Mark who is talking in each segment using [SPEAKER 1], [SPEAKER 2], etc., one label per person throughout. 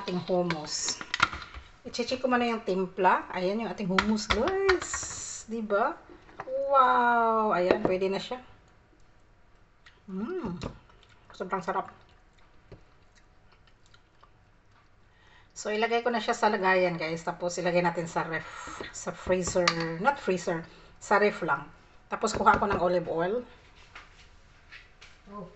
[SPEAKER 1] ating hummus. I-check ko muna yung timpla. Ayan yung ating hummus, guys. Diba? Wow! Ayan, pwede na siya. Sobrang sarap. So, ilagay ko na siya sa lagayan, guys. Tapos, ilagay natin sa ref. Sa freezer. Not freezer. Sa ref lang. Tapos, kuha ko ng olive oil. Oh.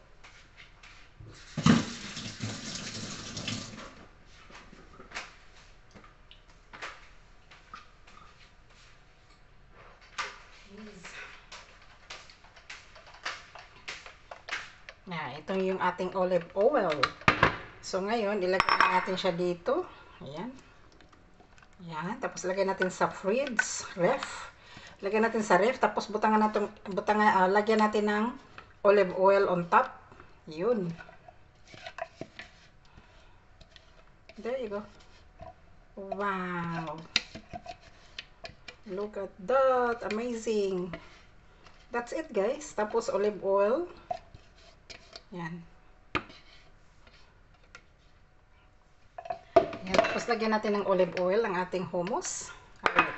[SPEAKER 1] Ito yung ating olive oil. So, ngayon, ilagay natin siya dito. Ayan. Ayan. Tapos, lagay natin sa fridge, ref. Lagay natin sa ref. Tapos, lagyan natin ng olive oil on top. Yun. There you go. Wow. Look at that. Amazing. That's it, guys. Tapos, olive oil. Yan. Yan. Tapos, lagyan natin ng olive oil ang ating hummus. Alright.